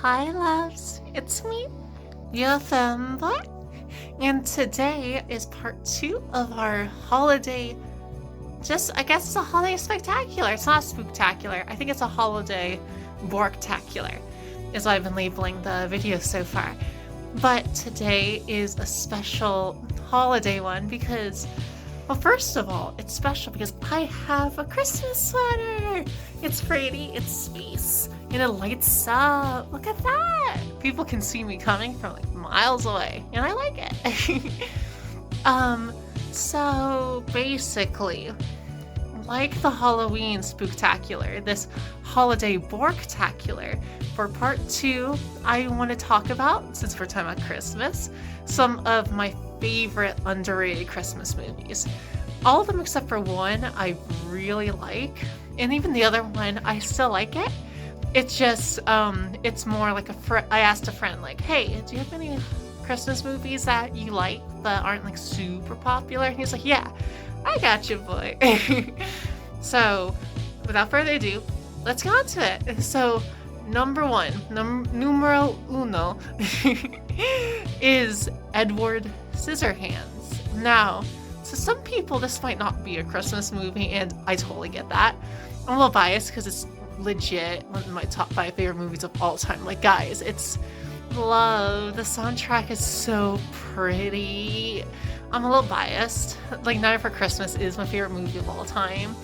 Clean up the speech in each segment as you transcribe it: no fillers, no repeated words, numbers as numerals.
Hi loves, it's me, your fanboy, and today is part 2 of our holiday, I guess it's a holiday spectacular. It's not spooktacular, I think it's a holiday borktacular, is what I've been labeling the video so far. But today is a special holiday one because, well, first of all, it's special because I have a Christmas sweater. It's pretty, it's space, and it lights up. Look at that. People can see me coming from like miles away, and I like it. So basically, like the Halloween spooktacular, this holiday borktacular, for part 2, I want to talk about, since we're talking about Christmas, some of my favorite underrated Christmas movies. All of them except for one I really like, and even the other one I still like it. It's just it's more like I asked a friend, like, hey, do you have any Christmas movies that you like that aren't like super popular? And he's like, yeah, I got you, boy. So without further ado, let's get on to it. So number one, numero uno, is Edward Scissorhands. Now, to some people, this might not be a Christmas movie, and I totally get that. I'm a little biased because it's legit one of my top 5 favorite movies of all time. Like, guys, it's love. The soundtrack is so pretty. I'm a little biased. Like, Night Before Christmas is my favorite movie of all time.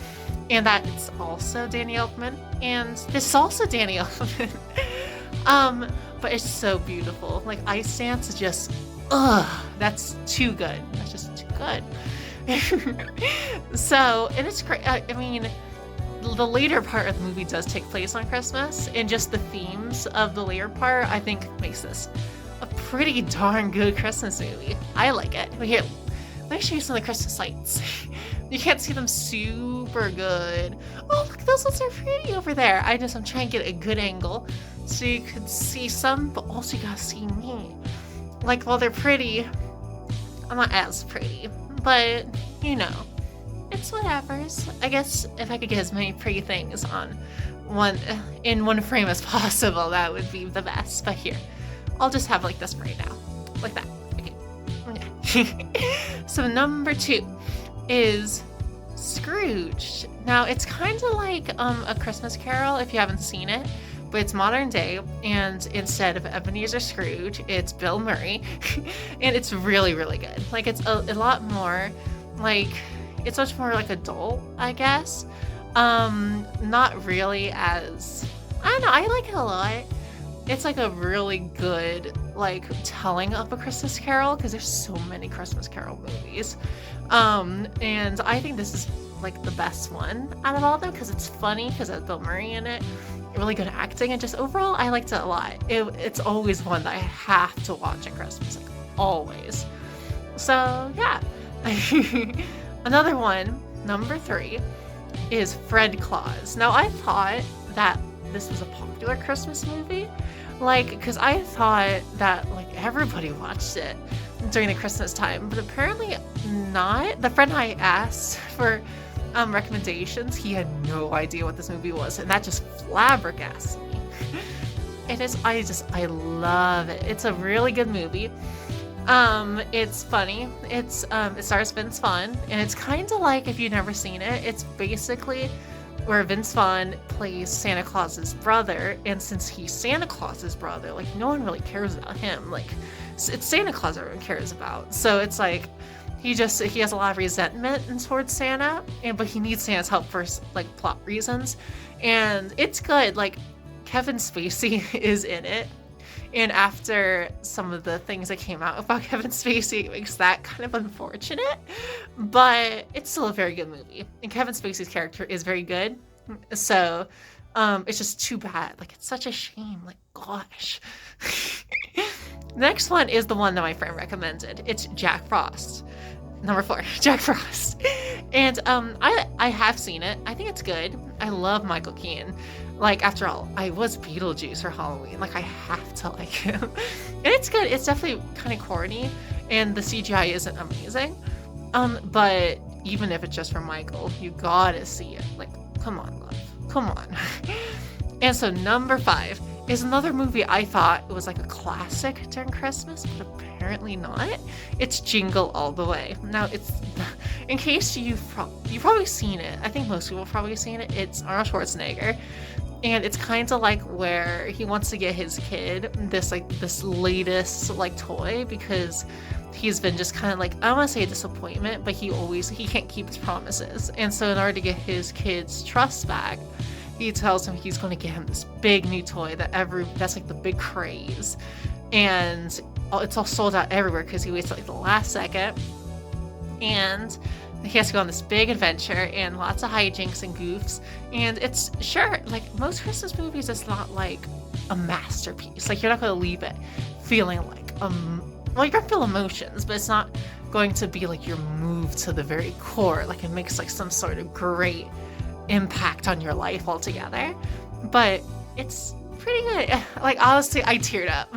And that it's also Danny Elfman. And this is also Danny Elfman. But it's so beautiful. Like, Ice Dance is just, that's too good. That's just too good. So, and it's great. I mean, the later part of the movie does take place on Christmas, and just the themes of the later part, I think, makes this a pretty darn good Christmas movie. I like it. Here, let me show you some of the Christmas lights. You can't see them super good. Oh, look, those ones are pretty over there. I'm trying to get a good angle so you could see some, but also you gotta see me. Like, while they're pretty, I'm not as pretty, but, you know, it's whatever's. I guess if I could get as many pretty things in one frame as possible, that would be the best. But here, I'll just have like this right now. Like that. Okay. So number 2 is Scrooge. Now, it's kind of like A Christmas Carol if you haven't seen it, but it's modern day, and instead of Ebenezer Scrooge, it's Bill Murray. And it's really, really good. Like, it's a lot more like, it's much more like adult, I guess. Not really as, I don't know, I like it a lot. It's like a really good, like, telling of A Christmas Carol, because there's so many Christmas Carol movies. And I think this is like the best one out of all of them, because it's funny, because it has Bill Murray in it, really good acting, and just overall, I liked it a lot. It's always one that I have to watch at Christmas, like, always. So, yeah. Another one, number 3, is Fred Claus. Now, I thought that this was a popular Christmas movie, like, because I thought that, like, everybody watched it during the Christmas time, but apparently not. The friend I asked for recommendations, he had no idea what this movie was, and that just flabbergasted me. I love it. It's a really good movie. It's funny. It stars Vince Vaughn, and it's kind of like, if you've never seen it, it's basically where Vince Vaughn plays Santa Claus's brother, and since he's Santa Claus's brother, like, no one really cares about him. Like, it's Santa Claus everyone cares about. So it's like, he has a lot of resentment towards Santa, but he needs Santa's help for, like, plot reasons. And it's good. Like, Kevin Spacey is in it. And after some of the things that came out about Kevin Spacey, it makes that kind of unfortunate. But it's still a very good movie. And Kevin Spacey's character is very good. So it's just too bad. Like, it's such a shame. Like, gosh. Next one is the one that my friend recommended. It's Jack Frost. Number 4, Jack Frost. And I have seen it. I think it's good. I love Michael Keaton. Like, after all, I was Beetlejuice for Halloween. Like, I have to like him. And it's good. It's definitely kind of corny, and the CGI isn't amazing. But even if it's just for Michael, you gotta see it. Like, come on, love. Come on. And so number 5 is another movie I thought it was like a classic during Christmas, but apparently not. It's Jingle All The Way. Now, it's in case you've probably seen it. I think most people have probably seen it. It's Arnold Schwarzenegger, and it's kind of like where he wants to get his kid this latest like toy because he's been just kind of like, I don't want to say a disappointment, but he can't keep his promises, and so in order to get his kid's trust back, he tells him he's going to get him this big new toy that's like the big craze, and it's all sold out everywhere because he waits till like the last second, and he has to go on this big adventure and lots of hijinks and goofs. And it's sure, like most Christmas movies, it's not like a masterpiece. Like you're not going to leave it feeling like well, you're gonna feel emotions, but it's not going to be like you're moved to the very core. Like it makes like some sort of great impact on your life altogether. But it's pretty good. Like honestly, I teared up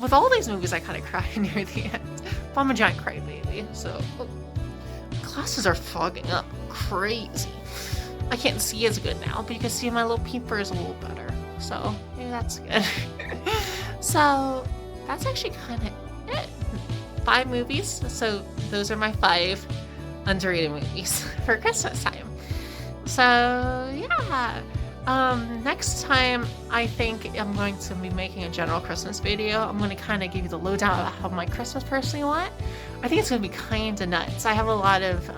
with all these movies. I kind of cried near the end. But I'm a giant crybaby, so glasses are fogging up crazy. I can't see as good now, but you can see my little peepers a little better. So maybe that's good. So that's actually kind of it. 5 movies. So those are my 5 underrated movies for Christmas time. So yeah. Next time I think I'm going to be making a general Christmas video. I'm going to kind of give you the lowdown about how my Christmas personally went. I think it's going to be kind of nuts. I have a lot of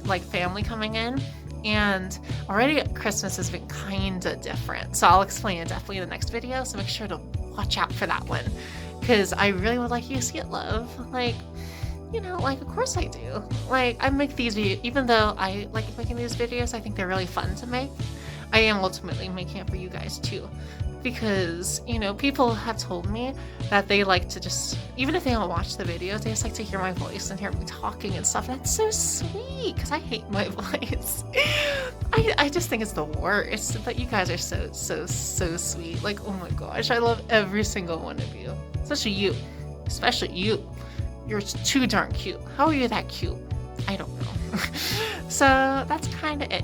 like family coming in, and already Christmas has been kind of different. So I'll explain it definitely in the next video. So make sure to watch out for that one, because I really would like you to see it, love. Like, you know, like of course I do. Like I make these videos, even though I like making these videos, I think they're really fun to make. I am ultimately making it for you guys too, because, you know, people have told me that they like to just, even if they don't watch the videos, they just like to hear my voice and hear me talking and stuff. That's so sweet, because I hate my voice. I just think it's the worst, but you guys are so sweet. Like, oh my gosh, I love every single one of you, especially you. You're too darn cute. How are you that cute? I don't know. So that's kind of it.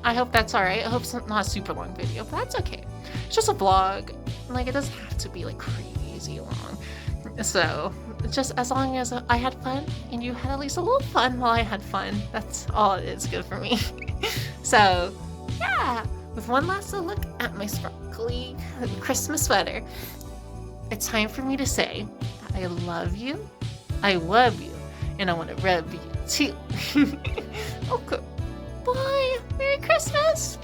I hope that's alright. I hope it's not a super long video, but that's okay. It's just a vlog. Like, it doesn't have to be like crazy long. So just as long as I had fun and you had at least a little fun while I had fun, that's all it is good for me. So yeah, with one last look at my sparkly Christmas sweater, it's time for me to say that I love you, I love you, and I want to rub you too. Okay. Bye. Merry Christmas.